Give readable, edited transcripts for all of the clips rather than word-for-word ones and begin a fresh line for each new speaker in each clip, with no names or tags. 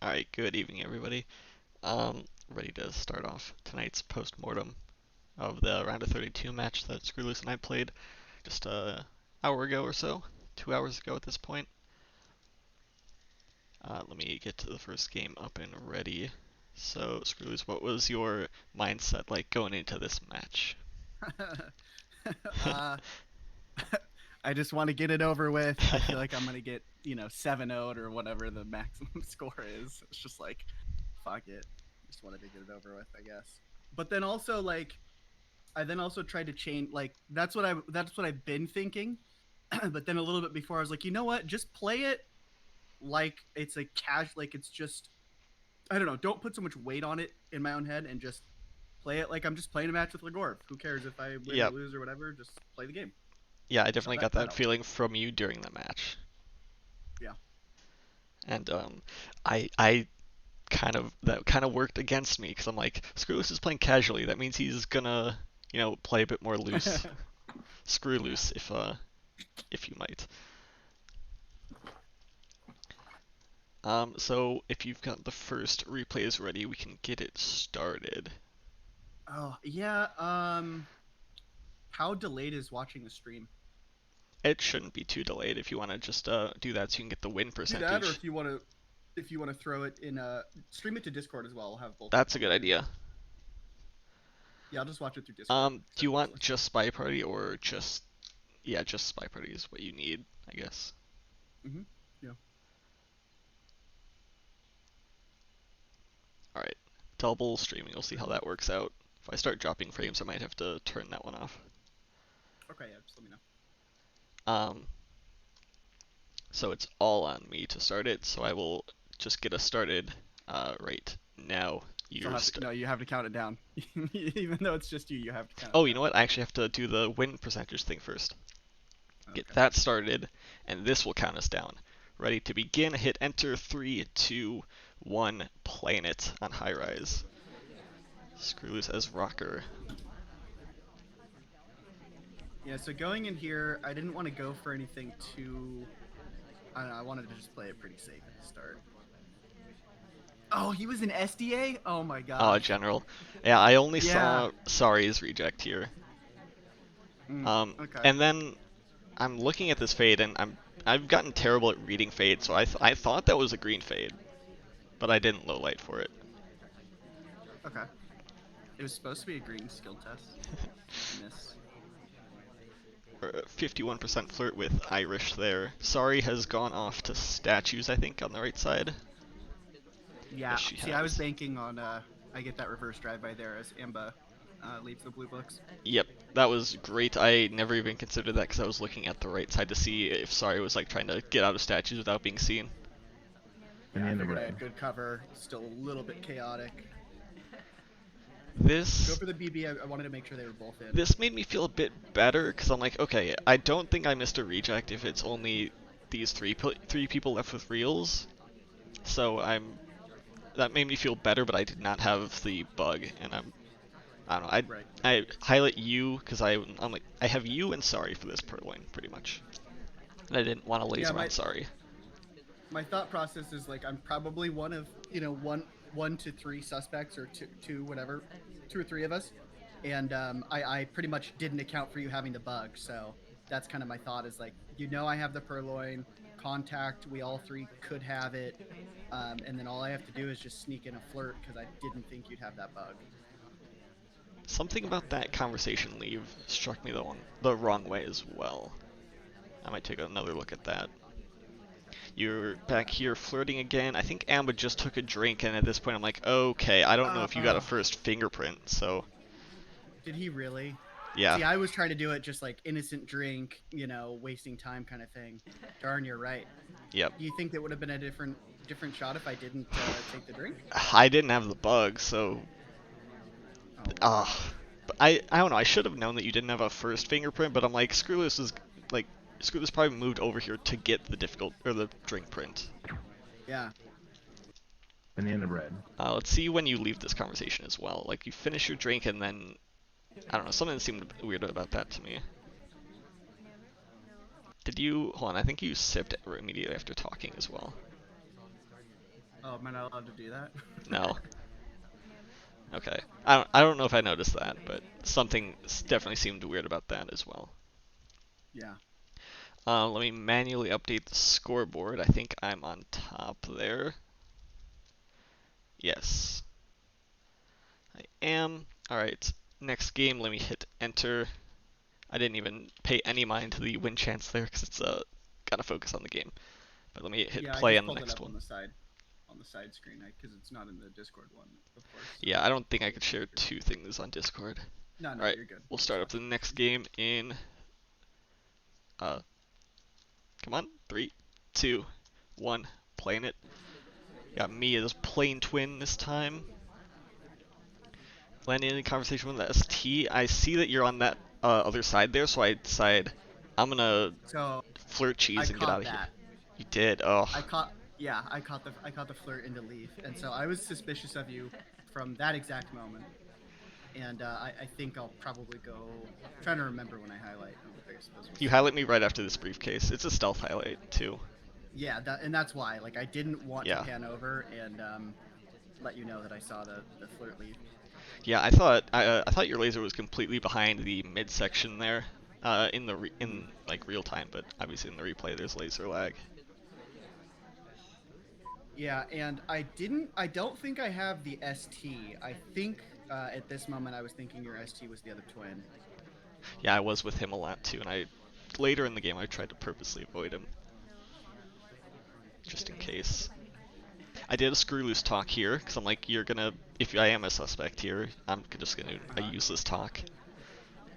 Alright, good evening everybody. Ready to start off tonight's postmortem of the round of 32 match that skrewwL00se and I played just a hour ago or so, 2 hours ago at this point. Let me get to the first game up and ready. So, skrewwL00se, what was your mindset like going into this match?
uh, I just want to get it over with. I feel like I'm gonna get 7-0 or whatever the maximum score is. It's just like, fuck it. Just wanted to get it over with, I guess. But then also like, I then also tried to change. Like that's what I've been thinking. But then a little bit before, I was like, you know what? Just play it like it's a casual. Like it's just, I don't know. Don't put so much weight on it in my own head, and just play it like I'm just playing a match with Legorve. Who cares if I win or
Yep.
lose or whatever? Just play the game.
Yeah, I
So
definitely got
that
that
helped.
feeling from you during the match.
Yeah.
And I that kind of worked against me because I'm like, skrewwL00se is playing casually. That means he's gonna, play a bit more loose. Screw loose, if you might. So if you've got the first replays ready, we can get it started.
Oh yeah. How delayed is watching the stream?
It shouldn't be too delayed if you want to just do that so you can get the win
Do that, or
percentage.
if you want to throw it in stream it to Discord as well. I'll have both
That's a
options
good
open.
idea.
Yeah, I'll just watch it through Discord.
Do you want
Simplest.
just SpyParty or just yeah, just SpyParty is what you need, I guess.
Yeah.
All right, double streaming. We'll see how that works out. If I start dropping frames, I might have to turn that one off.
Okay. Yeah. Just let me know.
Um, so it's all on me to start it. So I will just get us started right now.
So
You're st
no, you have to count it down. Even though it's just you, you have to count
Oh,
it
you know
down.
what? I actually have to do the win percentage thing first. Get
Okay.
that started, and this will count us down. Ready to begin? Hit enter. 3, 2, 1. Playing it on high rise. skrewwL00se as rocker.
Yeah. So going in here, I didn't want to go for anything too. I don't know. I wanted to just play it pretty safe at the start. Oh, he was an SDA? Oh my
Oh,
gosh.
general. Yeah, I only
Yeah.
saw Sorry's reject here.
Okay.
And then I'm looking at this fade, and I've gotten terrible at reading fade, so I thought that was a green fade, but I didn't low light for it.
Okay. It was supposed to be a green skill test. Miss.
51% flirt with Irish there. Sorry has gone off to statues, I think, on the right side. Yes,
Yeah.
she
See, I was
has.
banking on I get that reverse drive by there as Amba leaves the blue books.
Yep, that was great. I never even considered that because I was looking at the right side to see if Sorry was like trying to get out of statues without being seen.
Yeah, I figured I had good cover. Still a little bit chaotic. Go
This
for the BB. I wanted to make sure they were both in.
this made me feel a bit better because I'm like, okay, I don't think I missed a reject if it's only these three people left with reels. So that made me feel better, but I did not have the bug, and I don't know.
Right.
I highlight you because I'm like I have you and Sorry for this purloin pretty much, and I didn't want to
Yeah,
laser on Sorry.
my thought process is like I'm probably one of one to three suspects or two whatever, two or three of us, and I pretty much didn't account for you having the bug, so that's kind of my thought is like I have the purloin contact. We all three could have it, and then all I have to do is just sneak in a flirt because I didn't think you'd have that bug.
Something about that conversation leave struck me the wrong way as well. I might take another look at that. You're back here flirting again. I think Amba just took a drink, and at this point I'm like, okay, I don't know if you got a
Uh,
first fingerprint, so
did he really?
yeah.
See, I was trying to do it just like innocent drink, wasting time kind of thing. Darn, you're right.
Yep.
Do you think that would have been a different shot if I didn't take the drink?
I didn't have the bug, so
Oh
ah.
wow.
But I don't know. I should have known that you skrewwL00se have a first fingerprint, but I'm like, like skrewwL00se probably moved over here to get the difficult or the drink print.
Yeah.
Banana bread.
Let's see when you leave this conversation as well. Like you finish your drink and then I don't know. Something seemed weird about that to me. Did you hold on? I think you sipped immediately after talking as well.
Oh, am I not allowed to do that?
No. Okay. I don't know if I noticed that, but something definitely seemed weird about that as well.
Yeah.
Let me manually update the scoreboard. I think I'm on top there. Yes, I am. Alright, next game, let me hit enter. I didn't even pay any mind to the win chance there because it's gotta focus on the game. But let me hit
Yeah, I
play
just
on the
pulled it
next
up
one.
on the side screen, because it's not in the Discord one, of course. So
Yeah, I don't think I could share two things on Discord.
No,
Alright,
you're good.
we'll
It's
start
fine.
up the next game in come on, 3, 2, 1, playing it. Got me as plane twin this time. Landing in a conversation with the ST. I see that you're on that other side there, so I decide I'm gonna
So
flirt
I
cheese and get out
caught
of here.
that.
You did. Oh,
I caught the flirt into leaf, and so I was suspicious of you from that exact moment. And I think I'll probably go. I'm trying to remember when I highlight. I don't think I suppose
you
was.
highlight me right after this briefcase. It's a stealth highlight too.
Yeah, and that's why. Like, I didn't want to
Yeah.
pan over and let you know that I saw the flirt leave.
Yeah, I thought your laser was completely behind the midsection there, in the in like real time, but obviously in the replay there's laser lag.
Yeah, and I don't think I have the ST. I think at this moment I was thinking your ST was the other twin.
Yeah, I was with him a lot too, and I later in the game I tried to purposely avoid him, just in case. I did a screw loose talk here, because I'm like, you're gonna, if I am a suspect here, I'm just gonna a useless talk,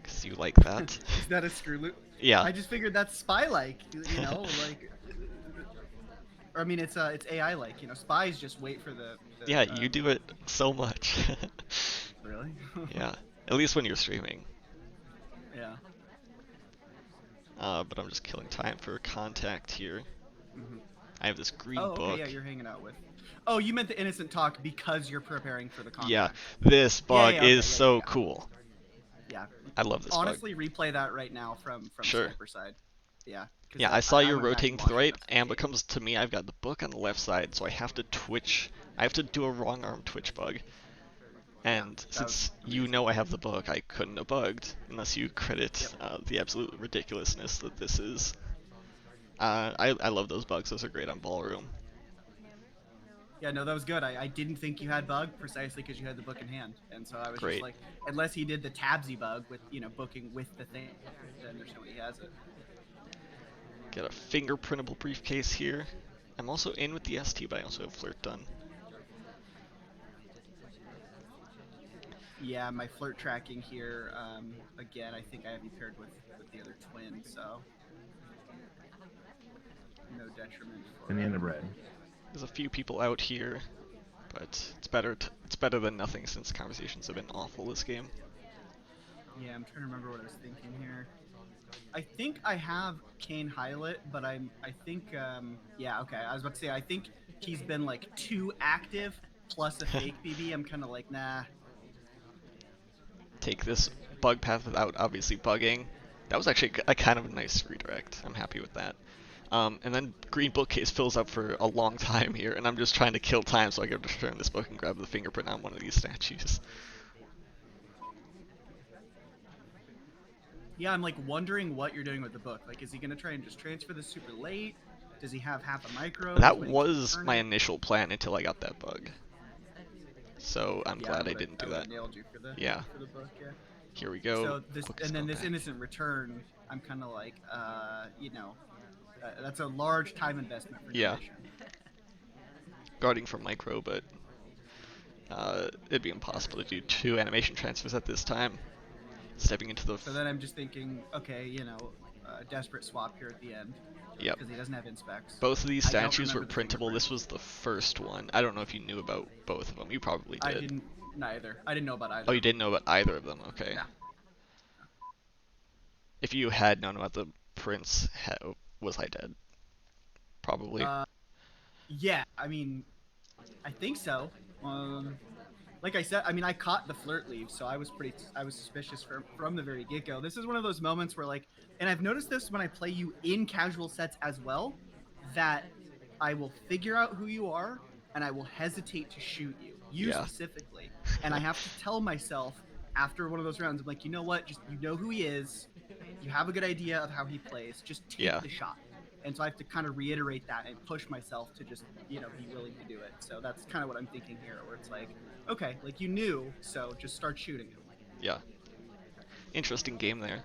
because you like that.
Is that a screw loop?
Yeah.
I just figured that's spy-like, like. Or I mean, it's AI-like, Spies just wait for
Yeah, you do it so much.
Really?
Yeah, at least when you're streaming.
Yeah.
But I'm just killing time for contact here.
Hmm.
I have this green
Oh, okay,
book.
yeah, you're hanging out with. Oh, you meant the innocent talk because you're preparing for the
Yeah,
contact.
this
Yeah,
bug
yeah,
is
okay,
so cool.
yeah.
I love this bug.
Honestly, replay that right now from
Sure.
sniper side. Yeah, because
Yeah, I saw
I
you
went back
rotating
and
to the
watched it.
right,
That's
and what
great.
comes to me, I've got the book on the left side, so I have to twitch. I have to do a wrong arm twitch bug.
Yeah,
And
that was
since you
amazing.
know I have the book, I couldn't have bugged unless you credit
Yep.
the absolute ridiculousness that this is. I love those bugs. Those are great on Ballroom.
Yeah, no, that was good. I didn't think you had bug precisely because you had the book in hand, and so I was just
Great.
like, unless he did the tabsy bug with booking with the thing, then there's no way he has it.
Get a fingerprintable briefcase here. I'm also in with the ST, but I also have flirt done.
Yeah, my flirt tracking here. Again, I think I have you paired with the other twin, so no detriment for.
Banana bread.
There's a few people out here, but it's better than nothing since conversations have been awful this game.
Yeah, I'm trying to remember what I was thinking here. I think I have Kane Hylett, but I think yeah, okay. I was about to say I think he's been like too active plus a fake BB. I'm kind of like, nah.
Take this bug path without obviously bugging. That was actually a kind of a nice redirect. I'm happy with that. And then green bookcase fills up for a long time here, and I'm just trying to kill time so I can return this book and grab the fingerprint on one of these statues.
Yeah, I'm like wondering what you're doing with the book. Like, is he gonna try and just transfer this super late? Does he have half a micro?
That
He's waiting to
was
return
my
it?
initial plan until I got that bug. So I'm
Yeah,
glad I didn't
I
do
would
that.
have nailed you
Yeah.
for the book. Yeah.
Here we go.
So this
Book is
and then
going
this
back.
innocent return, I'm kind of like, that's a large time investment for
Yeah.
duration.
Guarding for micro, but it'd be impossible to do 2 animation transfers at this time. Stepping into the.
So then I'm just thinking, okay, desperate swap here at the end.
Yep.
Because he doesn't have inspecs.
Both of these
I don't
statues were
remember the
printable.
fingerprint.
This was the first one. I don't know if you knew about both of them. You probably did.
I didn't neither. I didn't know about either.
Oh, you didn't know about either of them. Okay.
Yeah.
If you had known about the prince, was I dead? Probably.
Yeah, I mean, I think so. Like I said, I mean, I caught the flirt leave, so I was suspicious from the very get go. This is one of those moments where and I've noticed this when I play you in casual sets as well, that I will figure out who you are, and I will hesitate to shoot you
Yeah.
specifically, and I have to tell myself after one of those rounds, I'm like, you know what, just you know who he is, you have a good idea of how he plays, just take
Yeah.
the shot. And so I have to kind of reiterate that and push myself to just, you know, be willing to do it. So that's kind of what I'm thinking here, where it's like, okay, like you knew, so just start shooting him.
Yeah. Interesting game there.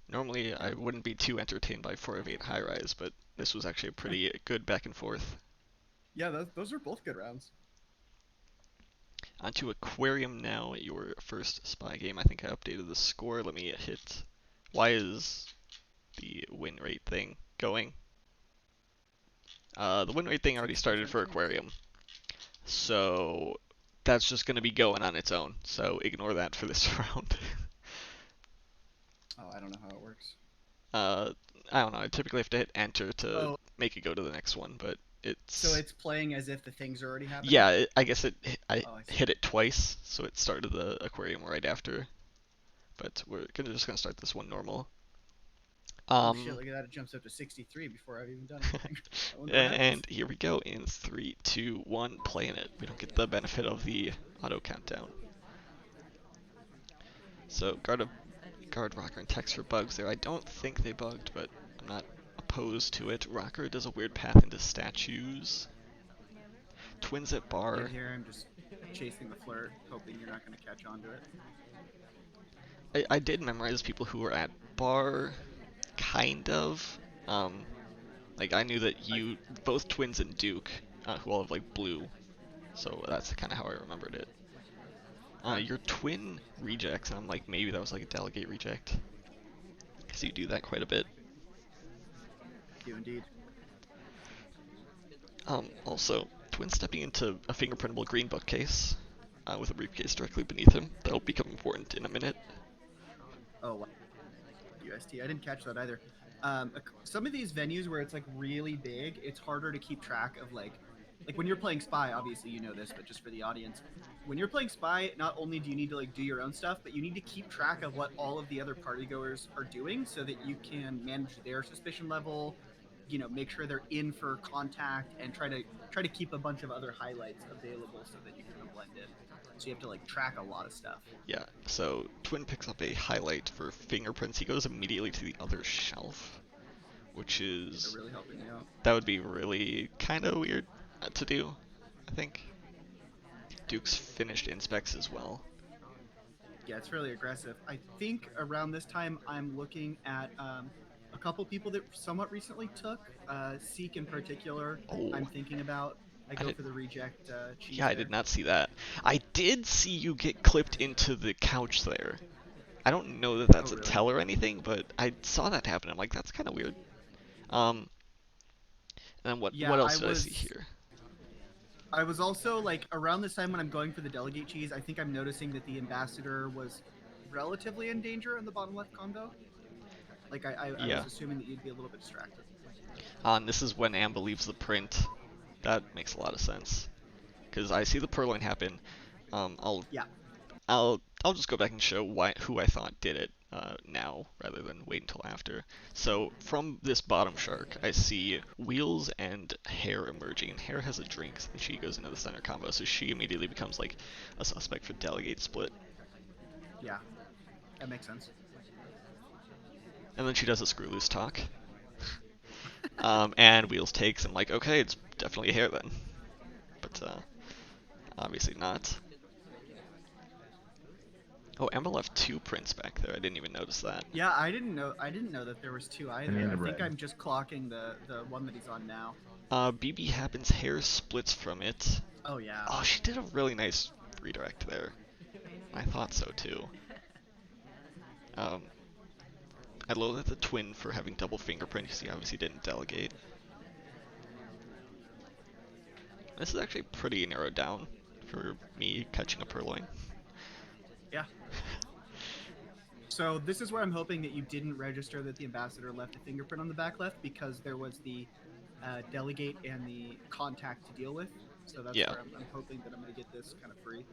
Normally I wouldn't be too entertained by 4 of 8 high rise, but this was actually a pretty good back and forth.
Yeah, those are both good rounds.
Onto Aquarium now, your first spy game. I think I updated the score. Let me hit. Why is the win rate thing going? The win rate thing already started for Aquarium. So that's just going to be going on its own. So ignore that for this round.
Oh, I don't know how it works.
I don't know. I typically have to hit enter to
Oh.
make it go to the next one, but it's...
So it's playing as if the things are already happening?
Yeah, I guess I
Oh, I see.
hit it twice, so it started the Aquarium right after. But we're just gonna start this one normal.
Oh shit, look at that, it jumps up to 63 before I've even done anything. I wonder what happens.
And here we go in 3, 2, 1, playing it. We don't get the benefit of the auto countdown. So guard Rocker and text for bugs there. I don't think they bugged, but I'm not opposed to it. Rocker does a weird path into statues. Twins at bar.
Yeah, here I'm just chasing the flirt, hoping you're not going to catch on to it.
I did memorize people who were at bar, kind of. Like I knew that you, both Twins and Duke, who all have like blue, so that's kind of how I remembered it. Your twin rejects, and I'm like, maybe that was like a delegate reject, because you do that quite a bit.
Do indeed.
Also, Twin stepping into a fingerprintable green bookcase with a briefcase directly beneath him. That'll become important in a minute.
Oh, wow. UST. I didn't catch that either. Some of these venues where it's like really big, it's harder to keep track of like when you're playing Spy, obviously you know this, but just for the audience, when you're playing Spy, not only do you need to like do your own stuff, but you need to keep track of what all of the other partygoers are doing so that you can manage their suspicion level, you know, make sure they're in for contact, and try to keep a bunch of other highlights available so that you can kind of blend in. So you have to like track a lot of stuff.
Yeah, so Twin picks up a highlight for fingerprints. He goes immediately to the other shelf, which is...
They're really helping me out.
That would be really kind of weird to do, I think. Duke's finished inspects as well.
Yeah, it's really aggressive. I think around this time I'm looking at a couple people that somewhat recently took, Seek in particular.
Oh.
I'm thinking about. I go for the reject cheese.
Yeah, I did not see that. I did see you get clipped into the couch there. I don't know that that's
really?
a tell or anything, but I saw that happen. I'm like, that's kind of weird. And then what else did I see here?
I was also like around this time when I'm going for the delegate cheese, I think I'm noticing that the ambassador was relatively in danger in the bottom left combo. Like I was assuming that you'd be a little bit distracted.
And this is when Amba leaves the print. That makes a lot of sense. Because I see the purloin happen. I'll just go back and show who I thought did it now, rather than wait until after. So from this bottom shark, I see Wheels and Hair emerging. And Hair has a drink, and she goes into the center combo, so she immediately becomes like a suspect for delegate split.
Yeah, that makes sense.
And then she does a skrewwL00se talk. And Wheels takes, and like, okay, it's definitely Hair then. But obviously not. Oh, Emma left 2 prints back there. I didn't even notice that.
Yeah, I didn't know that there was 2 either. I think I'm just clocking the one that he's on now.
BB happens, Hair splits from it.
Oh yeah.
Oh, she did a really nice redirect there. I thought so too. I loathe at the Twin for having double fingerprint because he obviously didn't delegate. This is actually pretty narrowed down for me catching a purloin.
Yeah. So this is where I'm hoping that you didn't register that the ambassador left a fingerprint on the back left, because there was the delegate and the contact to deal with. So that's where I'm hoping that I'm going to get this kind of free.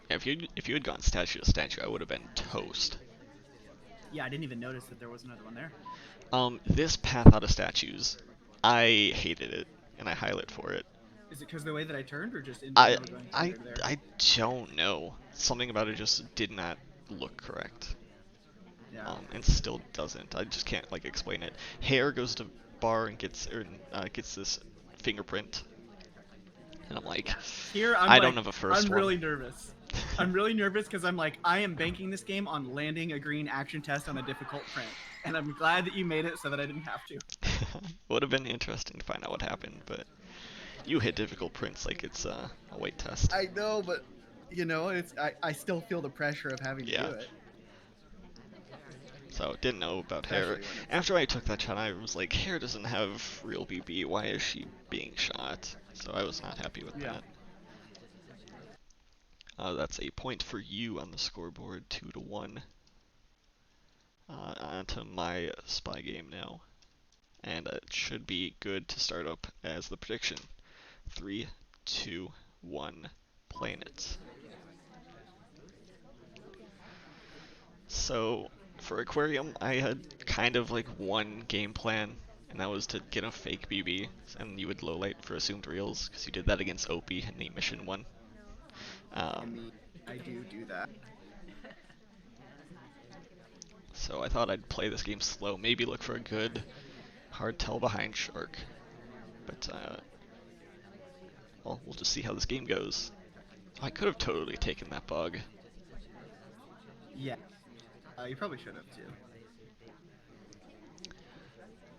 Yeah, if you had gone statue to statue, I would have been toast.
Yeah, I didn't even notice that there was another one there.
This path out of statues, I hated it, and I highlight for it.
Is it because the way that I turned, or just in
I
general going
I
from there?
I don't know. Something about it just did not look correct.
Yeah.
And still doesn't. I just can't like explain it. Hair goes to bar and gets this fingerprint, and I'm like,
Yeah. Here I'm
I
like,
don't have a
I'm
first one.
really nervous. I'm really nervous because I'm like, I am banking this game on landing a green action test on a difficult print, and I'm glad that you made it so that I didn't have to.
Would have been interesting to find out what happened, but you hit difficult prints like it's a weight test.
I know, but you know, I still feel the pressure of having to
Yeah.
do it.
So didn't know about Hair.
Especially when it's
After I took that shot, I was like, Hair doesn't have real BB. Why is she being shot? So I was not happy with
Yeah.
that. That's a point for you on the scoreboard, 2-1. Onto my spy game now, and it should be good to start up as the prediction. 3, 2, 1, planet. So for Aquarium, I had kind of like one game plan, and that was to get a fake BB, and you would lowlight for assumed reals, because you did that against Opie in the mission 1.
I mean, I do that.
So I thought I'd play this game slow, maybe look for a good hard tell behind Shark. But, well, we'll just see how this game goes. I could have totally taken that bug.
Yeah. You probably should have too.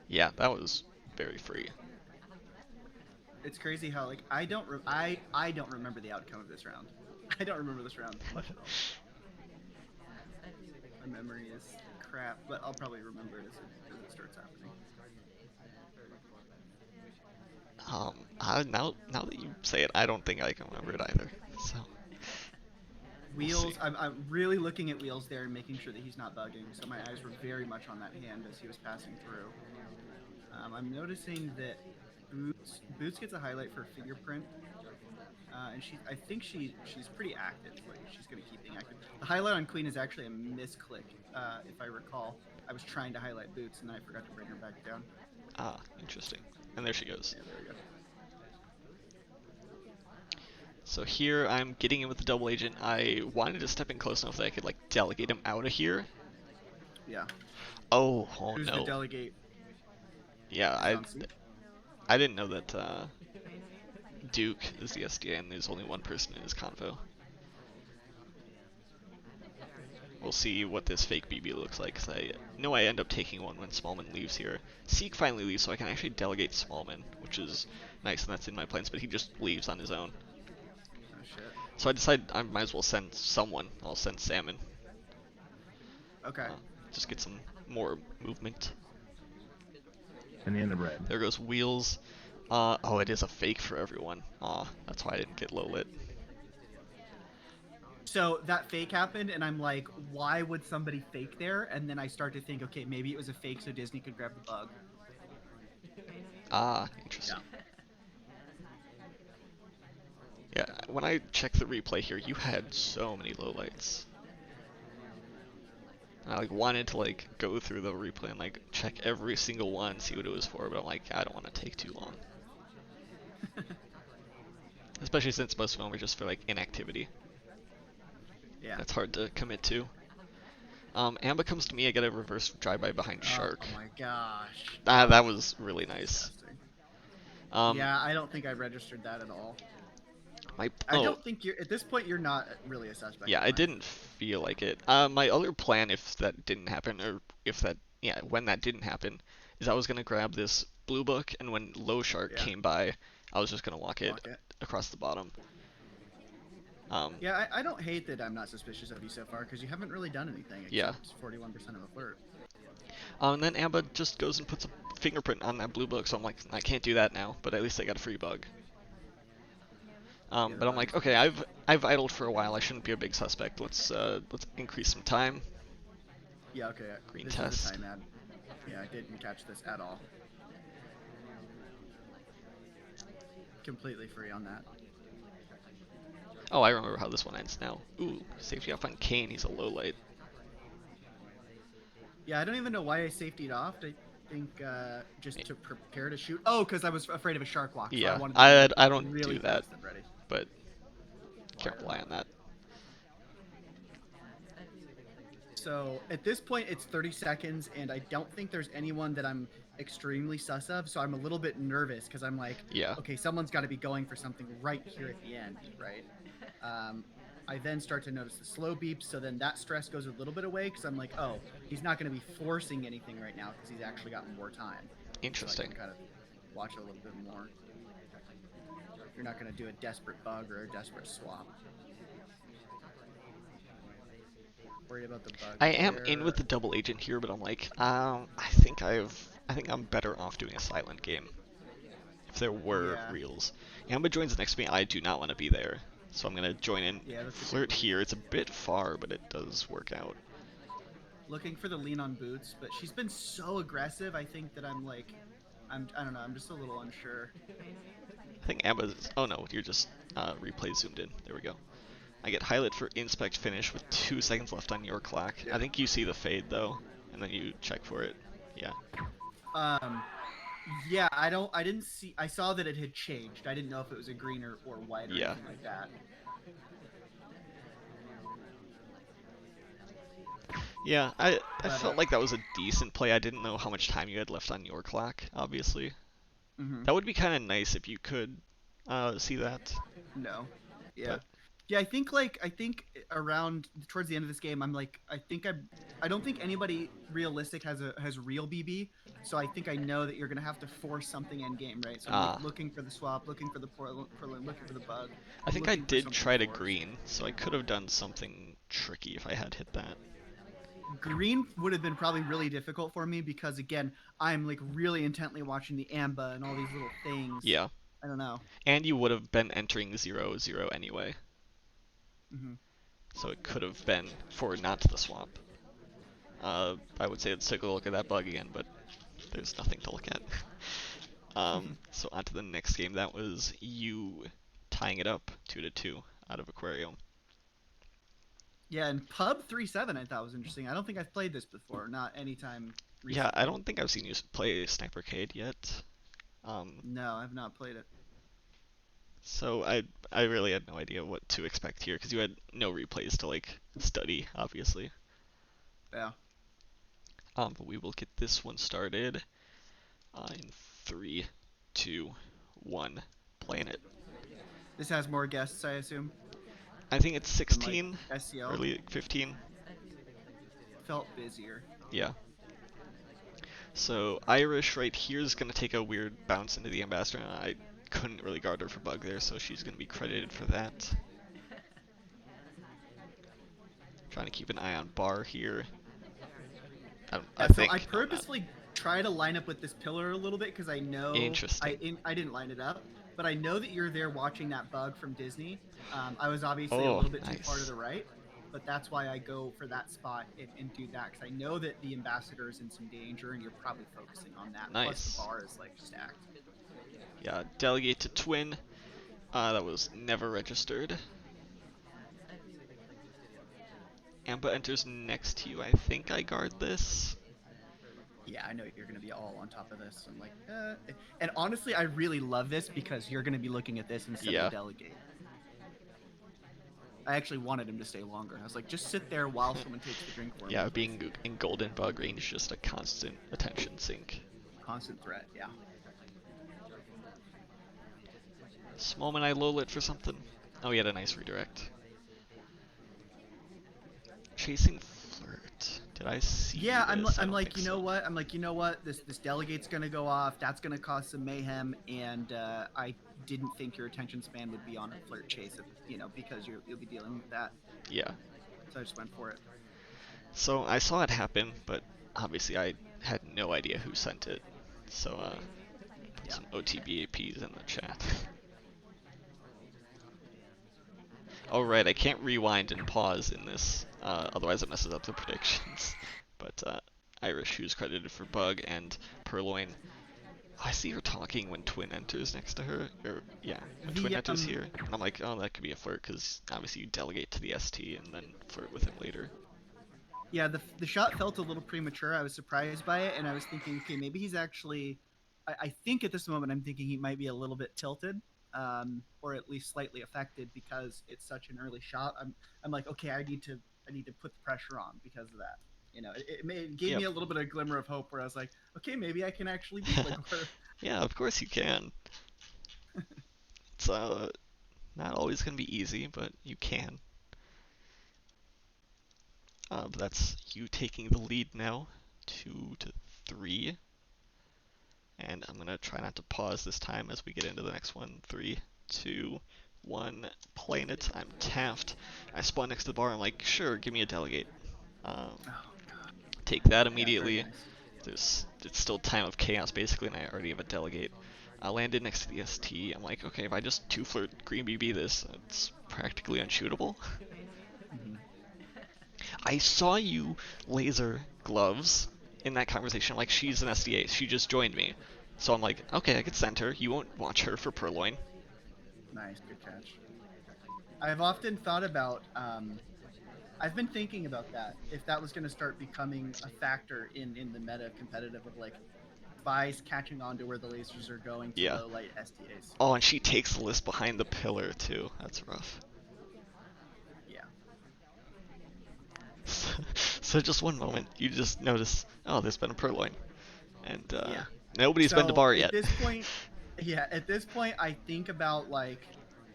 Yeah, that was very free.
It's crazy how like I don't remember the outcome of this round. I don't remember this round much at all. My memory is crap, but I'll probably remember it as it starts happening.
Now that you say it, I don't think I can remember it either. So
Wheels, I'm really looking at Wheels there and making sure that he's not bugging. So my eyes were very much on that hand as he was passing through. I'm noticing that Boots gets a highlight for fingerprint, and I think she's pretty active. Like she's gonna keep being active. The highlight on Queen is actually a misclick, if I recall. I was trying to highlight Boots and then I forgot to bring her back down.
Ah, interesting. And there she goes.
Yeah, there we go.
So here I'm getting in with the double agent. I wanted to step in close enough that I could like delegate him out of here.
Yeah.
Oh
Who's
no.
the delegate?
Yeah,
Sansi?
I didn't know that Duke is the SDA and there's only one person in his convo. We'll see what this fake BB looks like, because I know I end up taking one when Smallman leaves here. Seek finally leaves, so I can actually delegate Smallman, which is nice, and that's in my plans, but he just leaves on his own.
Oh shit.
So I decided I might as well send someone. I'll send Salmon.
Okay.
Just get some more movement.
Banana bread.
There goes Wheels. Oh, it is a fake for everyone. That's why I didn't get low lit.
So that fake happened, and I'm like, why would somebody fake there? And then I start to think, okay, maybe it was a fake so Disney could grab the bug.
Interesting. Yeah, when I checked the replay here, you had so many lowlights. I like wanted to like go through the replay and like check every single one, see what it was for, but I'm like, I don't want to take too long. Especially since most of them were just for like inactivity.
Yeah.
That's hard to commit to. Amba comes to me, I get a reverse drive-by behind Shark.
Oh my gosh.
That was really nice.
Yeah, I don't think I registered that at all. I don't think you're at this point. You're not really a suspect.
Yeah, I didn't feel like it. My other plan, if that didn't happen, or when that didn't happen, is I was gonna grab this blue book, and when Low Shark came by, I was just gonna walk it across the bottom.
Yeah, I don't hate that I'm not suspicious of you so far, because you haven't really done anything except 41% of a flirt.
And then Amba just goes and puts a fingerprint on that blue book, so I'm like, I can't do that now, but at least I got a free bug. But I'm like, okay, I've idled for a while. I shouldn't be a big suspect. Let's increase some time.
Yeah, okay.
Green
this
test.
Is the time ad. Yeah, I didn't catch this at all. Completely free on that.
Oh, I remember how this one ends now. Ooh, safety off on Kane. He's a low light.
Yeah, I don't even know why I safetied off. think just to prepare to shoot. Oh, because I was afraid of a shark walk. So I
Yeah,
wanted to be
I don't
really
do that,
fast and ready.
but can't rely on that.
So at this point, it's 30 seconds, and I don't think there's anyone that I'm extremely sus of. So I'm a little bit nervous because I'm like,
Yeah.
okay, someone's got to be going for something right here at the end, right? I then start to notice the slow beeps, so then that stress goes a little bit away because I'm like, oh, he's not going to be forcing anything right now because he's actually got more time.
Interesting.
So I can kind of watch it a little bit more. You're not going to do a desperate bug or a desperate swap. Worried about the bug.
I am
there.
in with the double agent here, but I'm like, I think I'm better off doing a silent game. If there were
Yeah.
reels. Amba joins next to me, I do not want to be there. So I'm gonna join in.
Yeah, that's a good
Flirt
move.
here, it's a bit far, but it does work out.
Looking for the lean on boots, but she's been so aggressive. I think that I'm like, I don't know. I'm just a little unsure.
I think Amba's, oh no, you're just replay zoomed in. There we go. I get highlight for inspect finish with 2 seconds left on your clock.
Yeah.
I think you see the fade though, and then you check for it. Yeah.
Yeah, I didn't see. I saw that it had changed. I didn't know if it was a green or white or
Yeah.
anything like that.
Yeah, I felt like that was a decent play. I didn't know how much time you had left on your clock, obviously.
Mm-hmm.
That would be kind of nice if you could see that.
No. Yeah.
But
Yeah, I think around towards the end of this game, I'm like, I don't think anybody realistic has real BB, so I think I know that you're gonna have to force something end game, right? So I'm like looking for the swap, looking for the Portland, looking for the bug.
I think I
looking for
did
something
try to
forced.
green, so I could have done something tricky if I had hit that.
Green would have been probably really difficult for me because again, I'm like really intently watching the AMBA and all these little things.
Yeah.
I don't know.
And you would have been entering 0-0 anyway.
Mm-hmm.
So it could have been for not the swap. I would say let's take a look at that bug again, but there's nothing to look at. So on to the next game. That was you tying it up 2-2 out of Aquarium.
Yeah, and Pub 3-7 I thought was interesting. I don't think I've played this before, not anytime recently.
Yeah, I don't think I've seen you play Snipercade yet.
No, I've not played it.
So I really had no idea what to expect here because you had no replays to like study, obviously.
Yeah.
But we will get this one started in 3, 2, 1. Playing it.
This has more guests, I assume.
I think it's
Than,
16,
like, SCL.
early 15.
Felt busier.
Yeah. So Irish right here is gonna take a weird bounce into the ambassador, and I couldn't really guard her for bug there, so she's gonna be credited for that. Trying to keep an eye on bar here. I think.
I purposely try to line up with this pillar a little bit because I know
Interesting.
I didn't line it up, but I know that you're there watching that bug from Disney. I was obviously a little bit too far to the right, but that's why I go for that spot and do that because I know that the ambassador is in some danger and you're probably focusing on that.
Nice.
Plus the bar is like stacked.
Yeah, delegate to twin. That was never registered. Amba enters next to you. I think I guard this.
Yeah, I know you're going to be all on top of this. I'm like, and honestly, I really love this because you're going to be looking at this instead of the delegate. I actually wanted him to stay longer. I was like, just sit there while someone takes the drink for me.
Yeah, being in golden bug range is just a constant attention sink.
Constant threat, yeah.
This moment I low lit for something. Oh, he had a nice redirect. Chasing flirt. Did I see?
Yeah,
this?
I'm like, you know what? I'm like, you know what? This delegate's gonna go off. That's gonna cause some mayhem, and I didn't think your attention span would be on a flirt chase, because you'll be dealing with that.
Yeah.
So I just went for it.
So I saw it happen, but obviously I had no idea who sent it. So put some OTBAPs in the chat. Oh right, I can't rewind and pause in this, otherwise it messes up the predictions. But Irish, who's credited for bug, and Purloin. Oh, I see her talking when Twin enters next to her. Or yeah, when Twin enters here. And I'm like, oh, that could be a flirt, because obviously you delegate to the ST and then flirt with him later.
Yeah, the shot felt a little premature. I was surprised by it, and I was thinking, okay, maybe he's actually. I think at this moment I'm thinking he might be a little bit tilted, or at least slightly affected because it's such an early shot. I'm like, okay, I need to put the pressure on because of that. It gave me
Yep.
a little bit of glimmer of hope where I was like, okay, maybe I can actually beat Legorve.
Yeah, of course you can. It's not always gonna be easy, but you can. But that's you taking the lead now, 2-3. And I'm gonna try not to pause this time as we get into the next one. 3, 2, 1. Playing it. I'm tapped. I spawn next to the bar. I'm like, sure, give me a delegate. Um,
Oh God.
take that
Yeah, very
immediately.
nice.
It's still time of chaos basically, and I already have a delegate. I landed next to the ST. I'm like, okay, if I just 2-flirt green BB this, it's practically unshootable.
Hmm.
I saw you laser gloves in that conversation. Like, she's an SDA. She just joined me. So I'm like, okay, I could send her. You won't watch her for Purloin.
Nice, good catch. I've often thought about. I've been thinking about that. If that was going to start becoming a factor in the meta competitive of like spies catching on to where the lasers are going to
Yeah.
low light STAs.
Oh, and she takes the list behind the pillar, too. That's rough.
Yeah.
So just one moment, you just notice, oh, there's been a Purloin. And
Yeah.
nobody's been to
So
bar
at
yet.
this point, yeah, at this point, I think about like,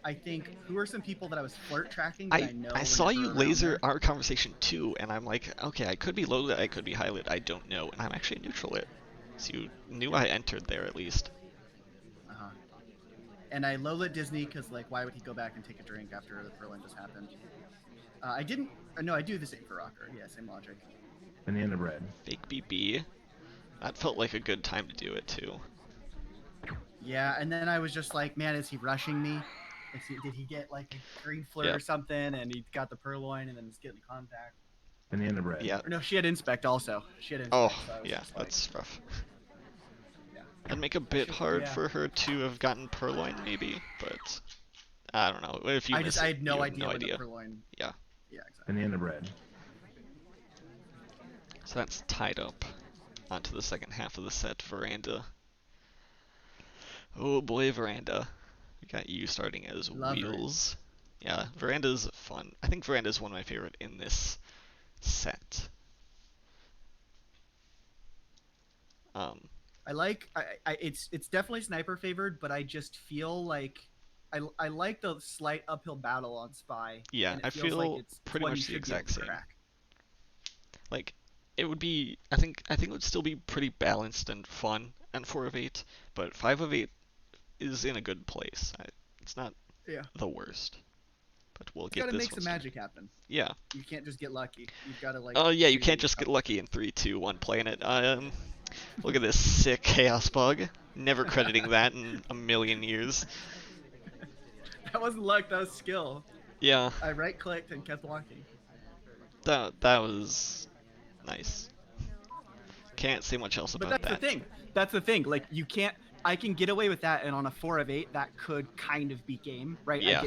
I think who are some people that I was flirt tracking that I
I
know
saw you
whenever around
laser
there.
our conversation too, and I'm like, okay, I could be low lit, I could be high lit, I don't know, and I'm actually neutral lit. So you knew
Yep.
I entered there at least.
Uh-huh. And I low lit Disney because like, why would he go back and take a drink after the Berlin just happened? I didn't. No, I do the same for Rocker. Yeah, same logic.
Banana bread.
Fake BB. That felt like a good time to do it too.
Yeah, and then I was just like, man, is he rushing me? Did he get like a green flirt or
Yep.
something, and he got the Purloin, and then was getting contact?
Banana bread.
Yeah.
Or no, she had inspect also. She had
Oh,
inspect, so I was
yeah,
just like,
that's rough.
yeah,
That'd make a
I
bit
should,
hard
yeah.
for her to have gotten Purloin, maybe, but I don't know. If you miss
I
it,
had
you
no
have no
idea when the
idea.
Purloin.
Yeah.
Yeah, exactly.
Banana bread.
So that's tied up onto the second half of the set. Veranda. Oh boy, Veranda. We got you starting as
Love her.
Wheels. Yeah, Veranda's fun. I think Veranda's one of my favorite in this set. Um,
I like. It's definitely sniper favored, but I just feel like I like the slight uphill battle on Spy,
yeah,
and it
I
feels like
feel
it's
pretty
one you
much the
should be able
exact
to
same.
crack.
Like, it would be. I think it would still be pretty balanced and fun and 4 of 8, but 5 of 8 is in a good place. It's not
Yeah,
the worst, but we'll
you got
get
to
this
make
one
some
started.
magic happen.
Yeah.
You can't just get lucky. You've got to like
Oh yeah, you can't
do
just
a
get
couple
lucky in
things.
3, 2, 1 playing it. Look at this sick chaos bug. Never crediting that in a million years.
That wasn't luck. That was skill.
Yeah,
I right clicked and kept walking.
that was nice. Can't say much else
But
about
that's the
that.
thing. That's the thing. Like you can't. I can get away with that, and on a 4 of 8, that could kind of be game, right?
Yeah,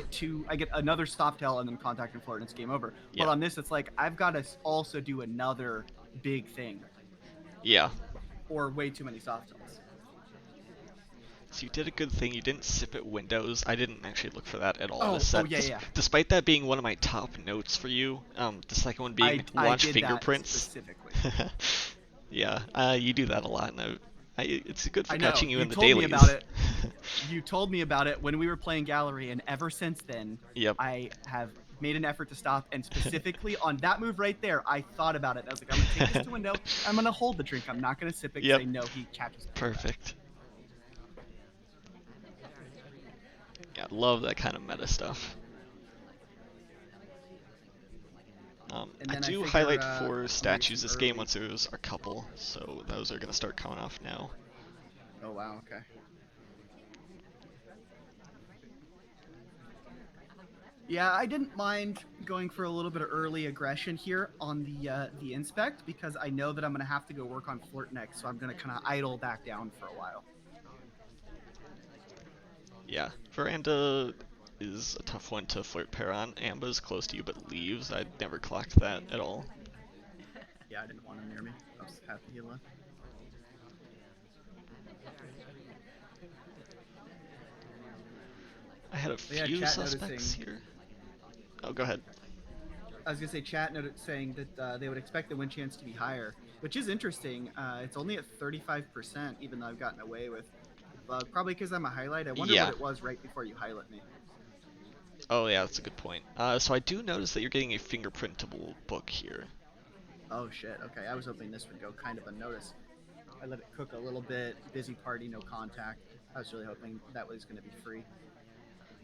I get another soft tail and then contact and flirt, and it's game over. But
yeah,
on this, it's like I've got to also do another big thing,
yeah.
or way too many soft tails.
So you did a good thing. You didn't sip at windows. I didn't actually look for that at all this
Oh
set.
yeah, yeah.
Despite that being one of my top notes for you, the second one being
I
watch
did that
fingerprints.
specifically.
Yeah, you do that a lot, and it's good for
I know.
catching you
You
in the
told me
dailies.
about it. You told me about it when we were playing Gallery, and ever since then,
Yep.
I have made an effort to stop. And specifically on that move right there, I thought about it. I was like, I'm gonna take this to window. I'm gonna hold the drink. I'm not gonna sip it because
Yep.
I know he catches it.
Perfect. Yeah, love that kind of meta stuff.
And
I
then
do
figure,
highlight
I'm
4
gonna get
statues
some
this game
early.
once there's a couple, so those are going to start coming off now.
Oh wow. Okay. Yeah, I didn't mind going for a little bit of early aggression here on the inspect because I know that I'm gonna have to go work on flirt next, so I'm gonna kind of idle back down for a while.
Yeah, Veranda is a tough one to flirt pair on. Amba's close to you but leaves. I never clocked that at all.
Yeah, I didn't want him near me. I was happy he left.
I had a
Yeah,
few
chat
suspects
noticing.
here. Oh, go ahead.
I was gonna say chat noted saying that they would expect the win chance to be higher, which is interesting. It's only at 35%, even though I've gotten away with the bug. Probably because I'm a highlight. I wonder what
Yeah.
it was right before you highlight me.
Oh, yeah, that's a good point. So I do notice that you're getting a fingerprintable book here.
Oh shit. Okay, I was hoping this would go kind of unnoticed. I let it cook a little bit. Busy party, no contact. I was really hoping that was going to be free.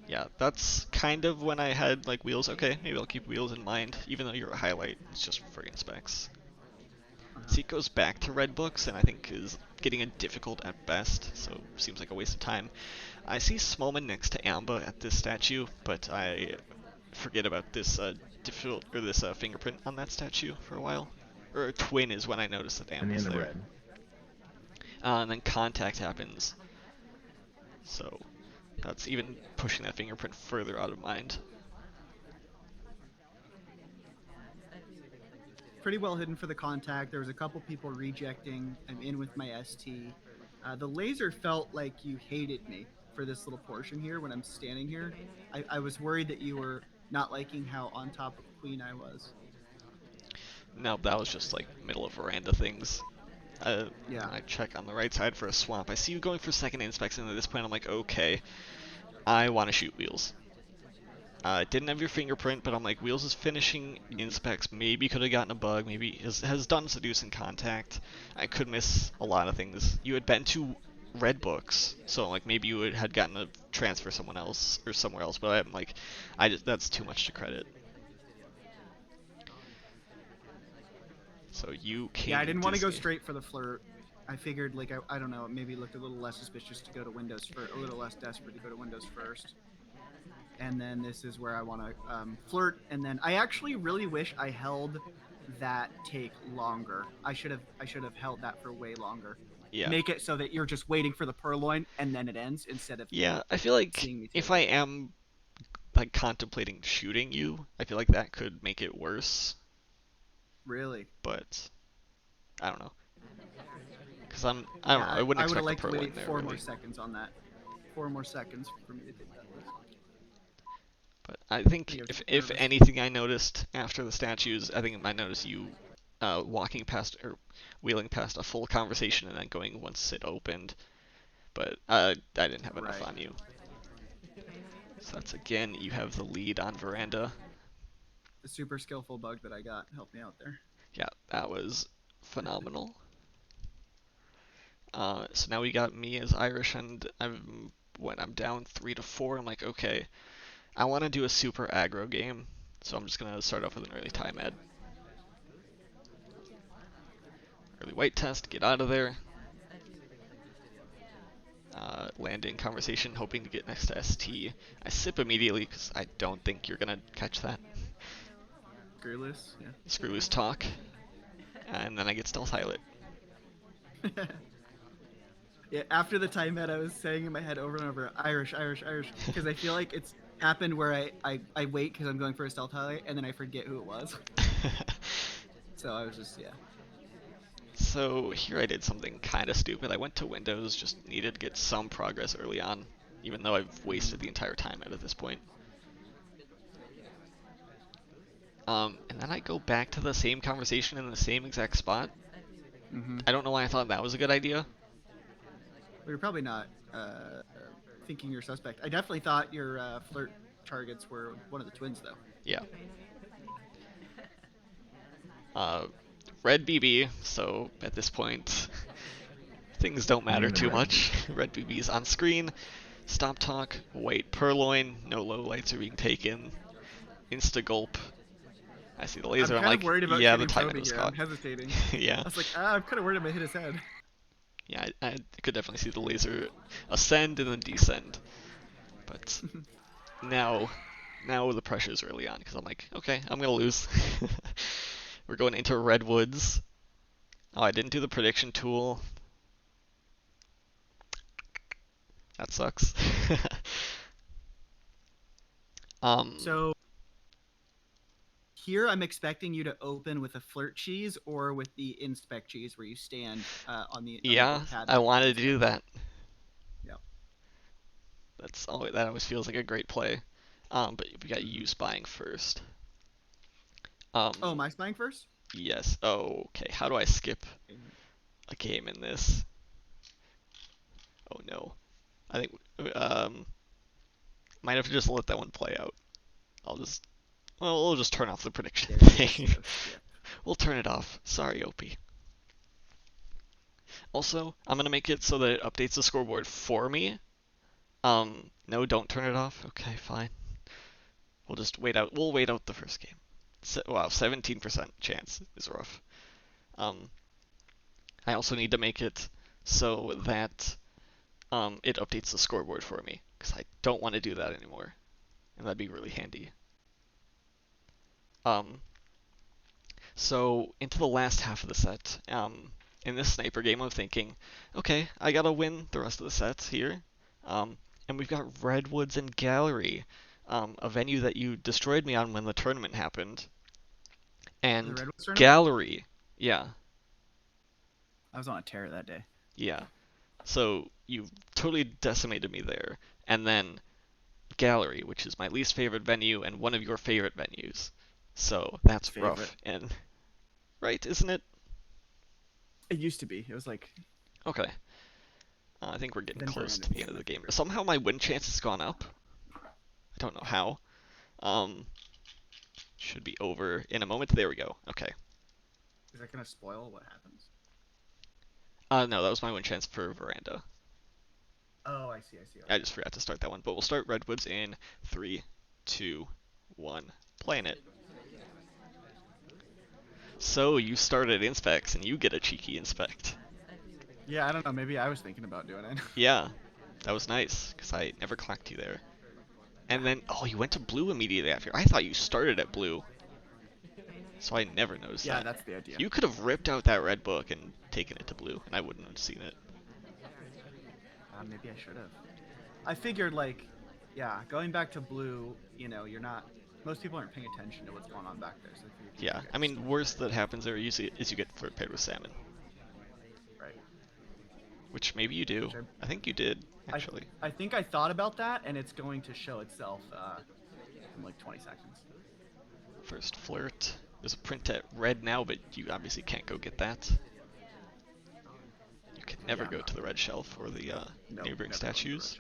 Yeah, that's kind of when I had like wheels. Okay, maybe I'll keep wheels in mind, even though you're a highlight. It's just friggin' specs. See, it goes back to red books, and I think is getting it difficult at best, so seems like a waste of time. I see Smallman next to Amba at this statue, but I forget about this difficult or this fingerprint on that statue for a while. Or twin is when I notice that Amba's
Banana
there.
bread.
And then contact happens, so that's even pushing that fingerprint further out of mind.
Pretty well hidden for the contact. There was a couple people rejecting. I'm in with my ST. The laser felt like you hated me for this little portion here when I'm standing here. I was worried that you were not liking how on top of Queen I was.
No, that was just like middle of veranda things.
Yeah.
I check on the right side for a swamp. I see you going for second inspects, and at this point I'm like, okay, I want to shoot Wheels. Didn't have your fingerprint, but I'm like, Wheels is finishing inspects. Maybe could have gotten a bug. Maybe has done seduce in contact. I could miss a lot of things. You had been to red books, so like maybe you had gotten a transfer someone else or somewhere else. But I'm like, that's too much to credit. So you came
Yeah, I
in
didn't want to go
Disney.
straight for the flirt. I figured, like, I don't know, maybe it looked a little less suspicious to go to Windows first, a little less desperate to go to Windows first. And then this is where I want to flirt. And then I actually really wish I held that take longer. I should have held that for way longer.
Yeah.
Make it so that you're just waiting for the purloin and then it ends instead of
Yeah, I feel like
seeing me
if
take
I
it.
am like contemplating shooting you, I feel like that could make it worse.
Really?
But I don't know. Cause I don't know.
Yeah,
I wouldn't
I would have
expect the
liked to
purloin
wait
there
4 more
really.
seconds on that. 4 more seconds for me to take that risk.
But I
I
think
think I was
if
nervous.
anything I noticed after the statues, I think I noticed you walking past or wheeling past a full conversation and then going once it opened. But I didn't have enough
Right.
on you. So that's again, you have the lead on veranda.
The super skillful bug that I got helped me out there.
Yeah, that was phenomenal. So now we got me as Irish, and I'm down 3-4. I'm like, okay, I want to do a super aggro game, so I'm just gonna start off with an early time ed. Early white test, get out of there. Landing conversation, hoping to get next to ST. I sip immediately because I don't think you're gonna catch that.
SkrewwL00se, yeah.
Skreww's talk, and then I get stealth highlight.
Yeah, after the time that I was saying in my head over and over, Irish, Irish, Irish, because I feel like it's happened where I wait because I'm going for a stealth highlight and then I forget who it was. So I was just, yeah.
So here I did something kind of stupid. I went to Windows, just needed to get some progress early on, even though I've wasted the entire time at this point. And then I go back to the same conversation in the same exact spot.
Mm-hmm.
I don't know why I thought that was a good idea.
Well, you're probably not thinking you're suspect. I definitely thought your flirt targets were one of the twins, though.
Yeah. Red BB, so at this point, things don't matter
Banana
too
bread.
much. Red BB's on screen. Stop talk, white purloin, no low lights are being taken. Insta gulp. I see the laser,
I'm
I'm
kind
like,
of worried about
yeah, the
getting
time
Toby
was
here.
caught.
I'm hesitating.
Yeah.
I was like, I'm kind of worried I might hit his head.
Yeah, I could definitely see the laser ascend and then descend. But now the pressure's early on, because I'm like, okay, I'm going to lose. We're going into Redwoods. Oh, I didn't do the prediction tool. That sucks.
So here I'm expecting you to open with a flirt cheese or with the inspect cheese where you stand on the
Yeah,
pad.
I wanted to do that.
Yep.
That always feels like a great play. But we got you spying first.
Oh, am I spying first?
Yes. Oh, okay. How do I skip a game in this? Oh no. I think might have to just let that one play out. We'll just turn off the prediction thing. We'll turn it off. Sorry, Opie. Also, I'm gonna make it so that it updates the scoreboard for me. No, don't turn it off. Okay, fine. We'll just wait out. We'll wait out the first game. Wow, 17% chance is rough. I also need to make it so that it updates the scoreboard for me, because I don't want to do that anymore, and that'd be really handy. So into the last half of the set, in this sniper game, I'm thinking, okay, I gotta win the rest of the sets here, and we've got Redwoods and Gallery, a venue that you destroyed me on when the tournament happened, and Gallery, yeah.
I was on a tear that day.
Yeah. So you totally decimated me there. And then Gallery, which is my least favorite venue and one of your favorite venues. So that's rough. And right, isn't it?
It used to be. It was like.
Okay. I think we're getting close to the end of the game. Somehow my win chance has gone up. I don't know how. Should be over in a moment. There we go. Okay.
Is that gonna spoil what happens?
No, that was my win chance for Veranda.
Oh, I see. Okay.
I just forgot to start that one. But we'll start Redwoods in 3, 2, 1. Playing it. So you started inspects, and you get a cheeky inspect.
Yeah, I don't know. Maybe I was thinking about doing it.
Yeah, that was nice, because I never clocked you there. And then, oh, you went to blue immediately after. I thought you started at blue. So I never noticed that.
Yeah, that's the idea.
You could have ripped out that red book and taken it to blue, and I wouldn't have seen it.
Maybe I should have. I figured, like, yeah, going back to blue, you know, most people aren't paying attention to what's going on back there. So
yeah, I mean, worst that happens there is you get flirt paired with salmon.
Right.
Which maybe you do. I think you did, actually.
I think I thought about that, and it's going to show itself in like 20 seconds.
First flirt. There's a print at red now, but you obviously can't go get that. You can never go to the red shelf or the neighboring statues.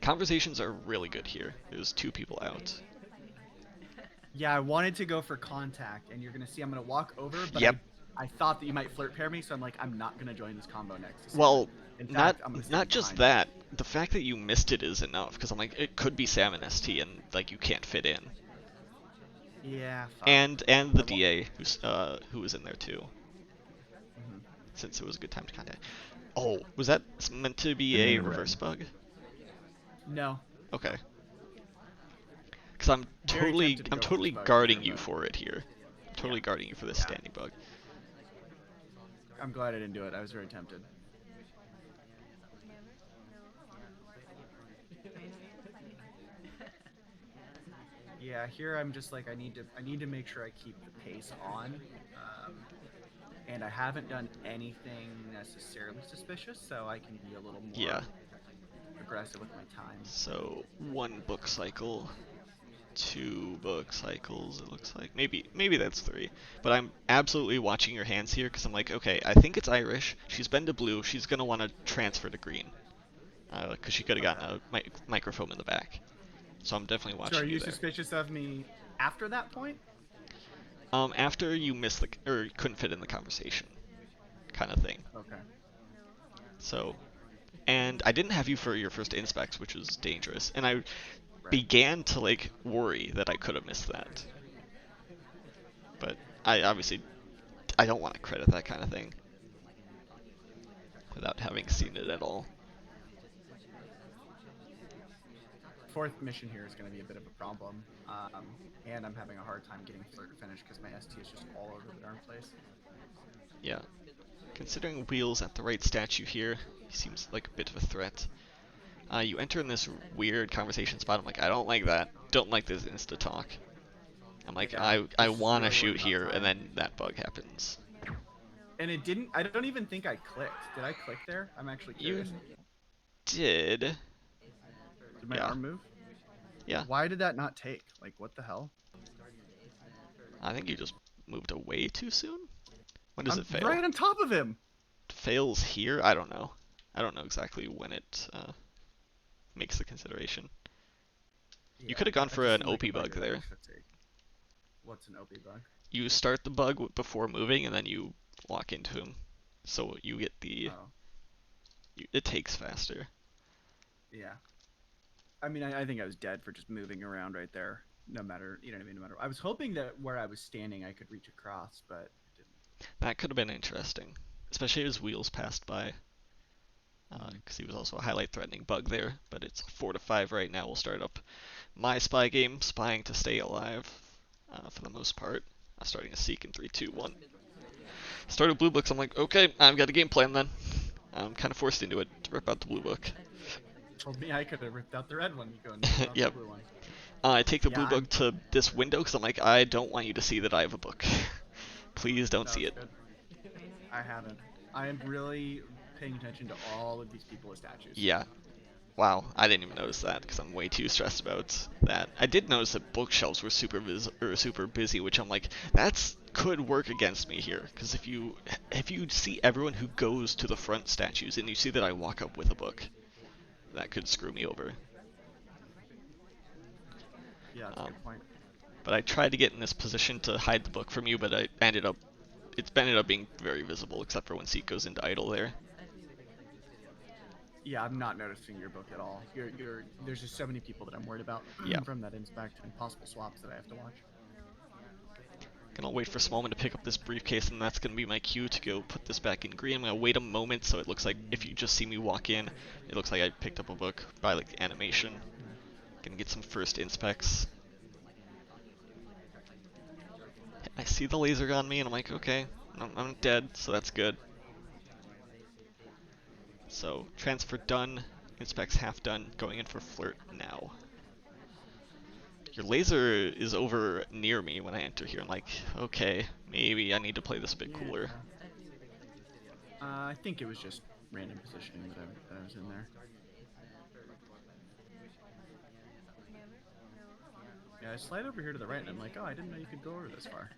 Conversations are really good here. There's 2 people out.
Yeah, I wanted to go for contact, and you're going to see I'm going to walk over, but
yep.
I thought that you might flirt pair me, so I'm like, I'm not going to join this combo next.
Well, not just that. The fact that you missed it is enough, because I'm like, it could be Salmon ST, and like you can't fit in.
Yeah.
And the DA who was in there too. Since it was a good time to contact. Oh, was that meant to be a reverse bug?
No.
Okay. Because I'm totally guarding you for it here. I'm totally guarding you for this standing bug.
I'm glad I didn't do it. I was very tempted. Yeah, here I'm just like I need to make sure I keep the pace on, and I haven't done anything necessarily suspicious, so I can be a little more aggressive with my time.
So 1 book cycle, 2 book cycles. It looks like maybe that's 3, but I'm absolutely watching your hands here because I'm like, okay, I think it's Irish. She's been to blue. She's gonna want to transfer to green, because she could have gotten a microphone in the back. So I'm definitely watching you there.
So are you suspicious of me after that point?
After you missed or couldn't fit in the conversation, kind of thing.
Okay.
So, and I didn't have you for your first inspects, which was dangerous, and I began to like worry that I could have missed that. But I don't want to credit that kind of thing without having seen it at all.
4th mission here is going to be a bit of a problem, and I'm having a hard time getting flirt finished because my ST is just all over the darn place.
Yeah. Considering Wheels at the right statue here, he seems like a bit of a threat. You enter in this weird conversation spot. I'm like, I don't like that. Don't like this insta-talk. I'm like,
Yeah,
I
this is
want to
really
shoot
working out
here,
fine.
and then that bug happens.
And it didn't. I don't even think I clicked. Did I click there? I'm actually
You
curious.
did.
Did my
Yeah.
arm move?
Yeah.
Why did that not take? Like, what the hell?
I think you just moved away too soon. When does
I'm
it fail?
right on top of him.
Fails here? I don't know. I don't know exactly when it makes the consideration.
Yeah,
You could have gone
I
for
just
an
seemed like
OP
a
bug
that
there.
should take. What's an OP bug?
You start the bug before moving, and then you walk into him. So you get the...
Oh,
It takes faster.
yeah. I mean, I think I was dead for just moving around right there. No matter, you know what I mean. No matter. I was hoping that where I was standing, I could reach across, but it didn't.
That could have been interesting. Especially as wheels passed by. Because he was also a highlight threatening bug there. But it's 4 to 5 right now. We'll start up my spy game, spying to stay alive for the most part. Starting a seek in 3, 2, 1. Started blue books. I'm like, okay, I've got a game plan then. I'm kind of forced into it to rip out the blue book.
Told me I could have ripped out the red one. You go and rip out
Yep.
the blue one.
I take the
Yeah,
blue book to this window because I'm like, I don't want you to see that I have a book. Please don't
That
see
was
it.
good. I haven't. I am really paying attention to all of these people as statues.
Yeah. Wow, I didn't even notice that because I'm way too stressed about that. I did notice that bookshelves were super busy, which I'm like, that's could work against me here. Because if you see everyone who goes to the front statues and you see that I walk up with a book, that could screw me over.
Yeah, that's a good point.
But I tried to get in this position to hide the book from you, but it's ended up being very visible, except for when Seek goes into idle there.
Yeah, I'm not noticing your book at all. There's just so many people that I'm worried about
Yeah.
from that inspect and possible swaps that I have to watch.
Gonna wait for Smallman to pick up this briefcase, and that's gonna be my cue to go put this back in green. I'm gonna wait a moment so it looks like if you just see me walk in, it looks like I picked up a book by like the animation. Gonna get some first inspects. I see the laser on me, and I'm like, okay, I'm dead, so that's good. So transfer done, inspects half done, going in for flirt now. Your laser is over near me when I enter here. I'm like, okay, maybe I need to play this a bit cooler.
I think it was just random positioning that I was in there. Yeah, I slide over here to the right, and I'm like, oh, I didn't know you could go over this far.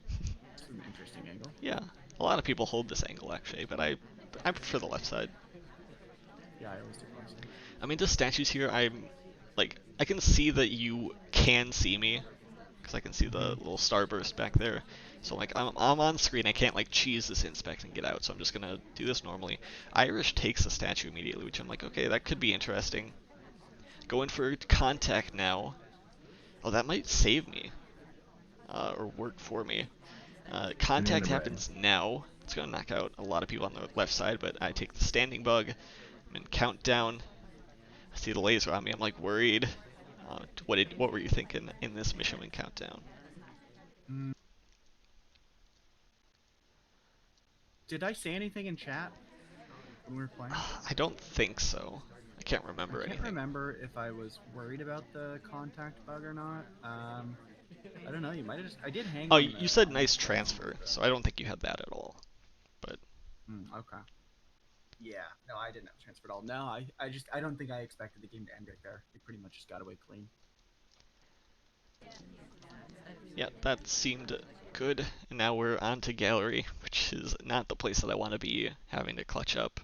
It's an interesting angle.
Yeah, a lot of people hold this angle actually, but I prefer the left side.
Yeah, I always do left side.
I mean, the statues here, I can see that you can see me, because I can see the little starburst back there. So like, I'm on screen, I can't like cheese this inspect and get out, so I'm just gonna do this normally. Irish takes the statue immediately, which I'm like, okay, that could be interesting. Going for contact now. Oh, that might save me, or work for me. Contact happens now. It's gonna knock out a lot of people on the left side, but I take the standing bug. I'm in countdown. I see the laser on me. I'm like worried. What were you thinking in this mission when countdown?
Did I say anything in chat when we were playing?
I don't think so. I can't remember anything.
I can't remember if I was worried about the contact bug or not. I don't know. You might have just. I did hang.
Oh,
on
you said nice transfer, so I don't think you had that at all. But.
Okay. Yeah. No, I didn't have transfer at all. No, I don't think I expected the game to end right there. It pretty much just got away clean.
Yeah, that seemed good. And now we're on to gallery, which is not the place that I want to be having to clutch up.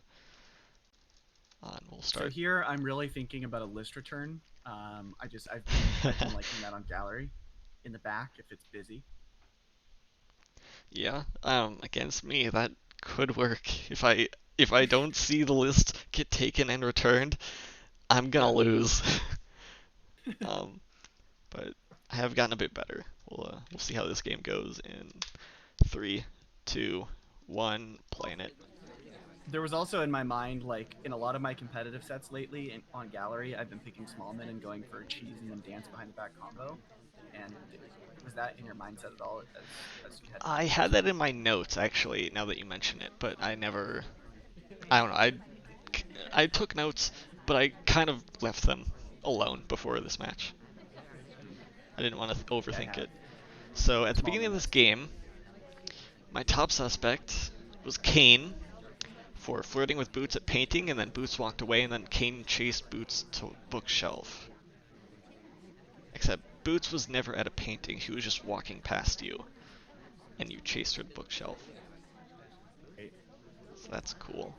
And we'll start.
So here I'm really thinking about a list return. I've been liking that on gallery, in the back if it's busy.
Yeah, against me that could work. If I don't see the list get taken and returned, I'm gonna lose. But I have gotten a bit better. We'll see how this game goes in 3, 2, 1, playing it.
There was also in my mind, like in a lot of my competitive sets lately on gallery, I've been picking Smallman and going for cheese and then dance behind the back combo. And was that in your mindset at all? As you had
I had that in my notes actually. Now that you mention it, but I don't know. I took notes, but I kind of left them alone before this match. I didn't want to overthink it. So at the beginning
Smallman
of this
has
game, my top suspect was Kane for flirting with Boots at painting, and then Boots walked away, and then Kane chased Boots to bookshelf. Except Boots was never at a painting, he was just walking past you, and you chased her to bookshelf.
Right.
So that's cool.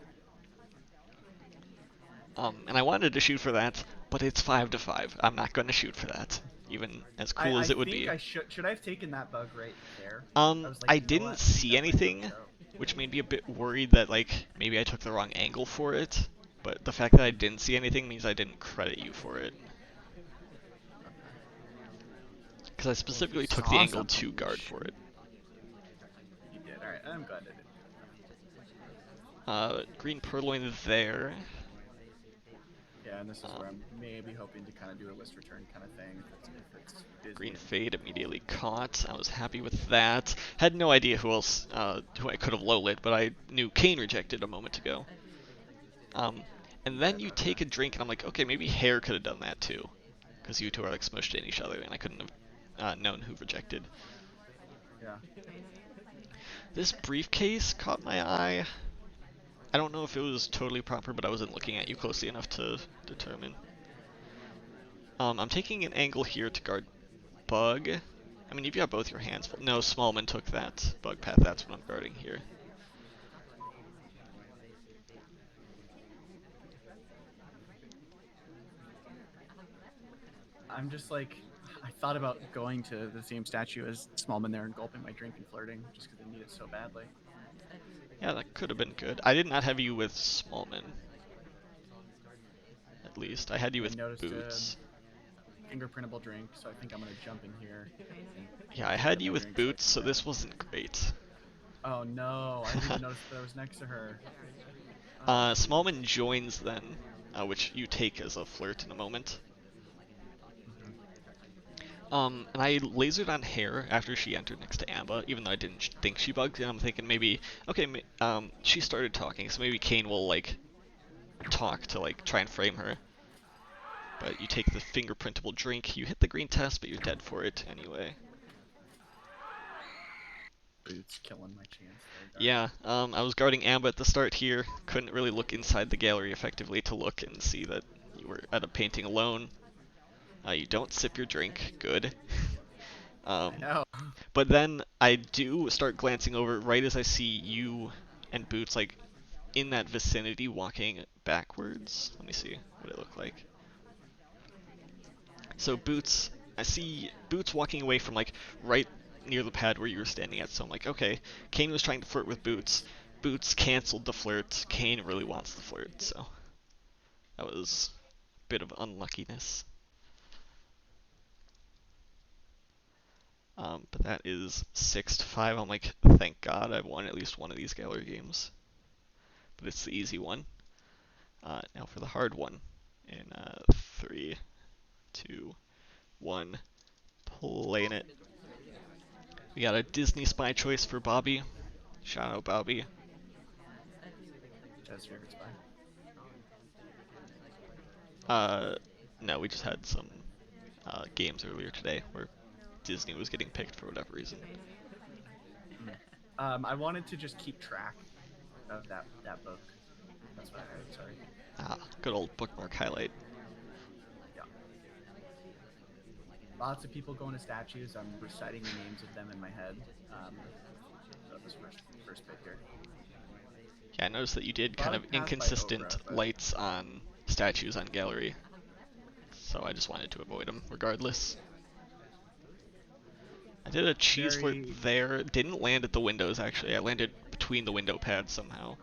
And I wanted to shoot for that, but it's 5 to 5. I'm not going to shoot for that, even as cool as it would be.
I should I have taken that bug right there? Was like,
I
you know
didn't
what? I think
see
that might
anything,
work out.
which made me a bit worried that like maybe I took the wrong angle for it. But the fact that I didn't see anything means I didn't credit you for it. Because I
Well, if you
specifically took the
saw
angle
something,
to
you
guard
should-
for it.
You did. All right. I'm glad I did.
Green purloin there.
Yeah, and this is where I'm maybe hoping to kind of do a list return kind of thing. If it's busy
Green
and-
fade immediately caught. I was happy with that. Had no idea who else, who I could have low lit, but I knew Kane rejected a moment ago. And then you take a drink, and I'm like, okay, maybe Hair could have done that too, because you two are like smushed in each other, and I couldn't have known who rejected.
Yeah.
This briefcase caught my eye. I don't know if it was totally proper, but I wasn't looking at you closely enough to determine. I'm taking an angle here to guard Bug. I mean, you've got both your hands full. No, Smallman took that Bug path. That's what I'm guarding here.
I'm just like, I thought about going to the same statue as Smallman there and gulping my drink and flirting just because I need it so badly.
Yeah, that could have been good. I did not have you with Smallman. At least. I had you with
noticed
Boots.
Fingerprintable drink, so I think I'm gonna jump in here.
Yeah, I had you with Boots, so this wasn't great.
Oh no, I didn't even notice that I was next to her.
Smallman joins then, which you take as a flirt in a moment. And I lasered on Hair after she entered next to Amba, even though I didn't think she bugged, and I'm thinking maybe, okay, she started talking, so maybe Kane will, like, talk to, like, try and frame her. But you take the fingerprintable drink, you hit the green test, but you're dead for it anyway.
Boots killing my chance there.
Yeah, I was guarding Amba at the start here, couldn't really look inside the gallery effectively to look and see that you were at a painting alone. You don't sip your drink, good.
I know.
But then I do start glancing over right as I see you and Boots like in that vicinity walking backwards. Let me see what it looked like. So Boots, I see Boots walking away from like right near the pad where you were standing at. So I'm like, okay, Kane was trying to flirt with Boots. Boots canceled the flirt. Kane really wants the flirt, so that was a bit of unluckiness. But that is 6 to 5. I'm like, thank God I've won at least one of these gallery games. But it's the easy one. Now for the hard one. In 3, 2, 1, playing it. We got a Disney spy choice for Bobby. Shout out Bobby.
Chad's favorite spy.
No, we just had some games earlier today where Disney was getting picked for whatever reason.
I wanted to just keep track of that book. That's what I heard. Sorry.
Good old bookmark highlight.
Yeah. Lots of people going to statues. I'm reciting the names of them in my head. That was first pick here.
Yeah, I noticed that you did kind of
Bug path by
inconsistent
Oprah, but-
lights on statues on gallery. So I just wanted to avoid them regardless. I did a cheese flirt there. Didn't land at the windows actually. I landed between the window pads somehow.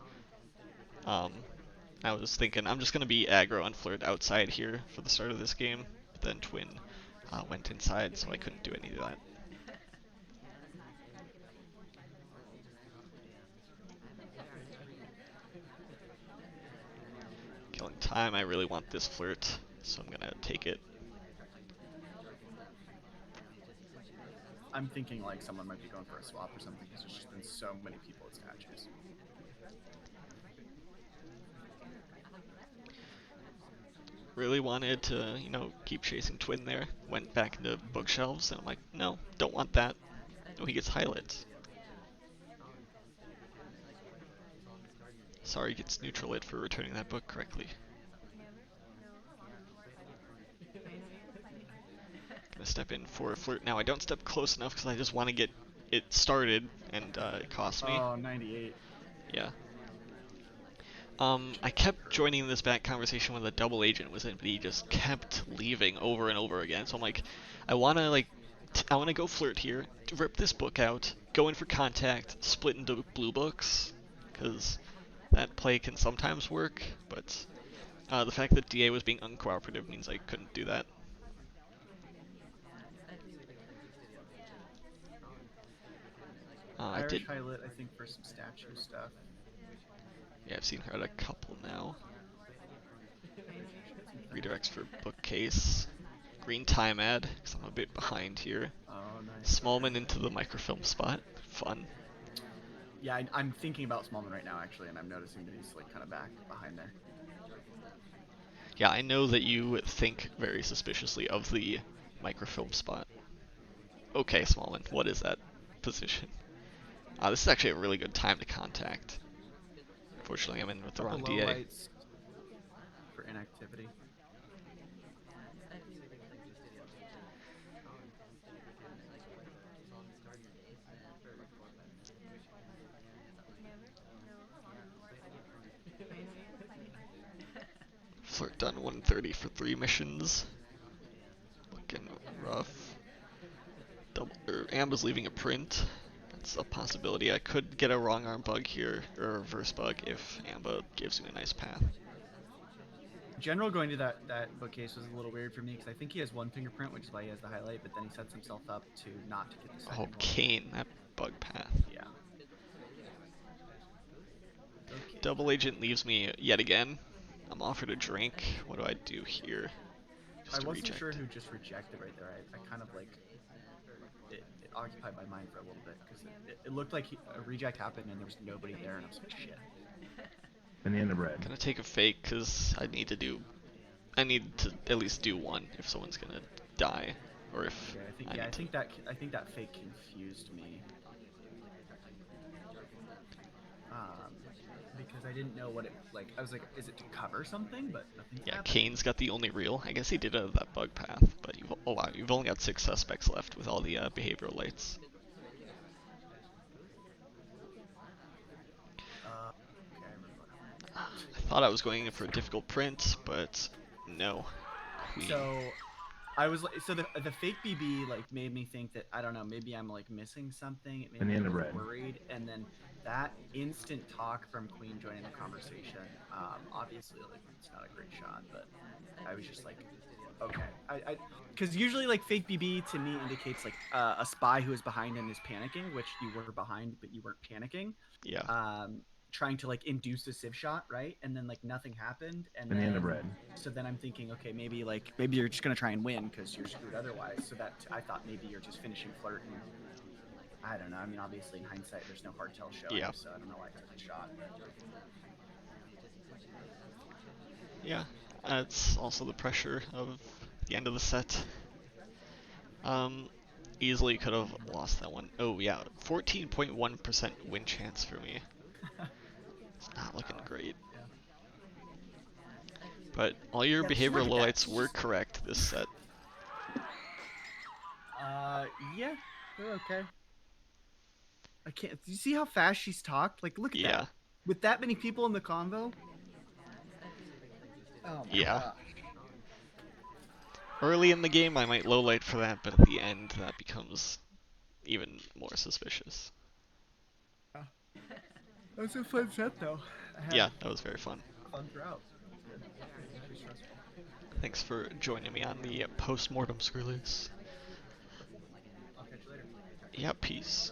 I was thinking I'm just gonna be aggro and flirt outside here for the start of this game. But then Twin went inside, so I couldn't do any of that. Killing time. I really want this flirt, so I'm gonna take it.
I'm thinking like someone might be going for a swap or something because there's just been so many people at statues.
Really wanted to, keep chasing Twin there. Went back into bookshelves, and I'm like, no, don't want that. Oh, he gets highlights. Sorry, he gets neutral lit for returning that book correctly. Gonna step in for a flirt. Now, I don't step close enough because I just want to get it started, and it costs me.
Oh, 98.
Yeah. I kept joining this back conversation when the double agent was in, but he just kept leaving over and over again. So I'm like, I wanna go flirt here, rip this book out, go in for contact, split into blue books, because that play can sometimes work. But the fact that DA was being uncooperative means I couldn't do that. I
Irish
did.
highlight, I think, for some statue stuff.
Yeah, I've seen her at a couple now. Redirects for bookcase. Green time ad, because I'm a bit behind here.
Oh, nice.
Smallman into the microfilm spot. Fun.
Yeah, I'm thinking about Smallman right now, actually, and I'm noticing that he's like kind of back behind there.
Yeah, I know that you think very suspiciously of the microfilm spot. Okay, Smallman, what is that position? This is actually a really good time to contact. Unfortunately, I'm in with the wrong
Low
DA.
lights for inactivity.
Flirt done 130 for 3 missions. Looking rough. Amber's leaving a print. That's a possibility. I could get a wrong arm bug here, or a reverse bug, if Amber gives me a nice path.
General going to that bookcase was a little weird for me because I think he has one fingerprint, which is why he has the highlight, but then he sets himself up to not to get the second
Oh,
one.
Kane, that bug path.
Yeah. Okay.
Double agent leaves me yet again. I'm offered a drink. What do I do here?
I
Just a
wasn't
reject.
sure who just rejected right there. I kind of like it occupied my mind for a little bit because it looked like a reject happened and there was nobody there, and I was like, shit.
Banana bread.
Gonna take a fake because I need to at least do one if someone's gonna die, or if
Okay, I think that fake confused me. Because I didn't know what it like. I was like, is it to cover something? But nothing.
Yeah,
happened.
Kane's got the only real. I guess he did have that bug path, but you've only got 6 suspects left with all the behavioral lights.
Okay, I remember.
I thought I was going in for a difficult print, but no. Queen.
So I was like, so the fake BB like made me think that I don't know, maybe I'm like missing something. It made me a
Banana
little
bread.
worried, and then that instant talk from Queen joining the conversation. Obviously, like it's not a great shot, but I was just like, okay, because usually like fake BB to me indicates like a spy who is behind and is panicking, which you were behind but you weren't panicking.
Yeah.
Trying to like induce a civ shot, right? And then like nothing happened, and
Banana
then
bread.
so then I'm thinking, okay, maybe you're just gonna try and win because you're screwed otherwise. So that I thought maybe you're just finishing flirt, and I don't know. I mean, obviously in hindsight, there's no hard tell showing,
Yeah.
so I don't know why I took the shot.
Yeah. It's also the pressure of the end of the set. Easily could have lost that one. Oh yeah, 14.1% win chance for me. It's not looking great.
Yeah.
But all your
Yeah, just
behavioral
look at
lowlights
that.
were correct this set.
Yeah, they're okay. I can't. Do you see how fast she's talked? Like, look at
Yeah.
that. With that many people in the convo. Oh my
Yeah.
gosh.
Early in the game, I might lowlight for that, but at the end, that becomes even more suspicious.
That was a fun set, though.
Yeah, that was very fun.
Fun throughout. It was good. Pretty stressful.
Thanks for joining me on the Postmortem, skrewwL00se.
I'll catch you later.
Yeah, peace.